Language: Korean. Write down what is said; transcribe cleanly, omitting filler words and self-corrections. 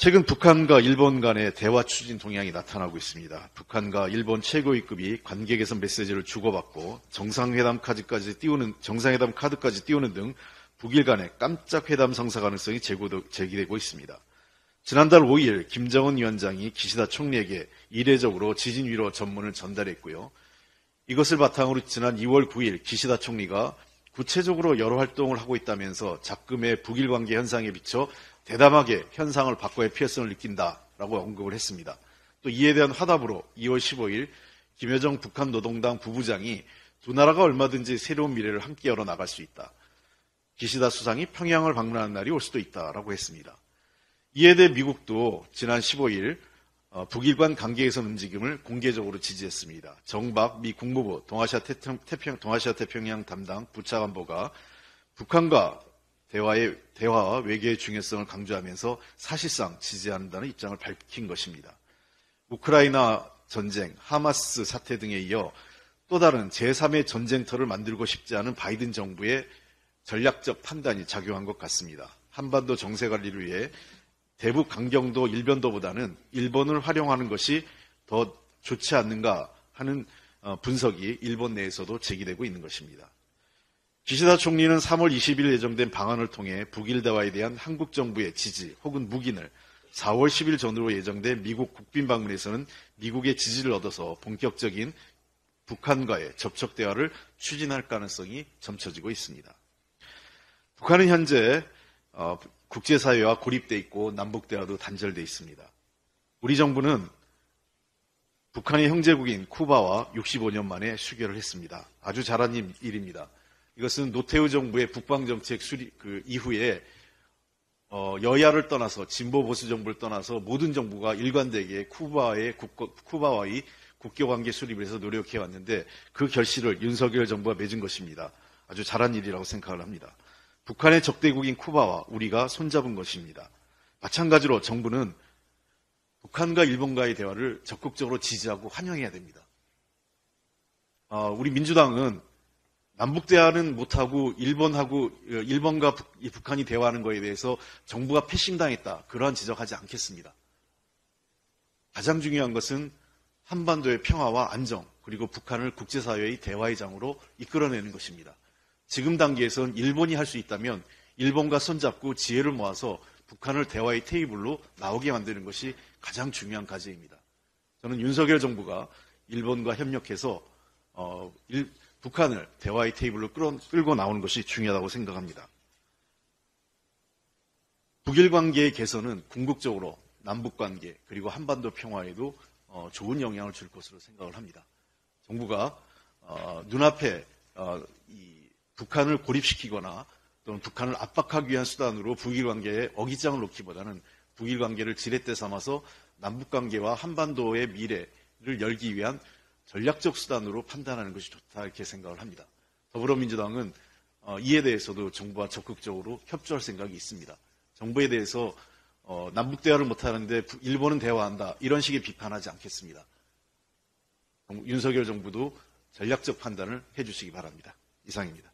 최근 북한과 일본 간의 대화 추진 동향이 나타나고 있습니다. 북한과 일본 최고위급이 관계 개선 메시지를 주고받고 정상회담 카드까지 띄우는 등 북일 간의 깜짝 회담 성사 가능성이 제기되고 있습니다. 지난달 5일 김정은 위원장이 기시다 총리에게 이례적으로 지진 위로 전문을 전달했고요. 이것을 바탕으로 지난 2월 9일 기시다 총리가 구체적으로 여러 활동을 하고 있다면서 작금의 북일 관계 현상에 비춰 대담하게 현상을 바꿔야 필요성을 느낀다라고 언급을 했습니다. 또 이에 대한 화답으로 2월 15일 김여정 북한 노동당 부부장이 두 나라가 얼마든지 새로운 미래를 함께 열어나갈 수 있다. 기시다 수상이 평양을 방문하는 날이 올 수도 있다라고 했습니다. 이에 대해 미국도 지난 15일 북일 간 관계 개선 움직임을 공개적으로 지지했습니다. 정박 미 국무부 동아시아 태평양 담당 부차관보가 북한과 대화와 외교의 중요성을 강조하면서 사실상 지지한다는 입장을 밝힌 것입니다. 우크라이나 전쟁, 하마스 사태 등에 이어 또 다른 제3의 전쟁터를 만들고 싶지 않은 바이든 정부의 전략적 판단이 작용한 것 같습니다. 한반도 정세 관리를 위해 대북 강경도 일변도보다는 일본을 활용하는 것이 더 좋지 않는가 하는 분석이 일본 내에서도 제기되고 있는 것입니다. 기시다 총리는 3월 20일 예정된 방안을 통해 북일 대화에 대한 한국 정부의 지지 혹은 묵인을 4월 10일 전후로 예정된 미국 국빈 방문에서는 미국의 지지를 얻어서 본격적인 북한과의 접촉 대화를 추진할 가능성이 점쳐지고 있습니다. 북한은 현재 국제사회와 고립돼 있고 남북대화도 단절돼 있습니다. 우리 정부는 북한의 형제국인 쿠바와 65년 만에 수교를 했습니다. 아주 잘한 일입니다. 이것은 노태우 정부의 북방정책 이후에 여야를 떠나서 진보 보수 정부를 떠나서 모든 정부가 일관되게 쿠바와의 국교관계 수립을 해서 노력해 왔는데 그 결실을 윤석열 정부가 맺은 것입니다. 아주 잘한 일이라고 생각을 합니다. 북한의 적대국인 쿠바와 우리가 손잡은 것입니다. 마찬가지로 정부는 북한과 일본과의 대화를 적극적으로 지지하고 환영해야 됩니다. 우리 민주당은 남북대화는 못하고 일본과 북한이 대화하는 것에 대해서 정부가 패싱당했다. 그러한 지적하지 않겠습니다. 가장 중요한 것은 한반도의 평화와 안정 그리고 북한을 국제사회의 대화의 장으로 이끌어내는 것입니다. 지금 단계에서는 일본이 할 수 있다면 일본과 손잡고 지혜를 모아서 북한을 대화의 테이블로 나오게 만드는 것이 가장 중요한 과제입니다. 저는 윤석열 정부가 일본과 협력해서 북한을 대화의 테이블로 끌고 나오는 것이 중요하다고 생각합니다. 북일 관계의 개선은 궁극적으로 남북관계 그리고 한반도 평화에도 좋은 영향을 줄 것으로 생각을 합니다. 정부가 눈앞에 북한을 고립시키거나 또는 북한을 압박하기 위한 수단으로 북일 관계에 어깃장을 놓기보다는 북일 관계를 지렛대 삼아서 남북관계와 한반도의 미래를 열기 위한 전략적 수단으로 판단하는 것이 좋다 이렇게 생각을 합니다. 더불어민주당은 이에 대해서도 정부와 적극적으로 협조할 생각이 있습니다. 정부에 대해서 남북대화를 못하는데 일본은 대화한다 이런 식의 비판하지 않겠습니다. 윤석열 정부도 전략적 판단을 해주시기 바랍니다. 이상입니다.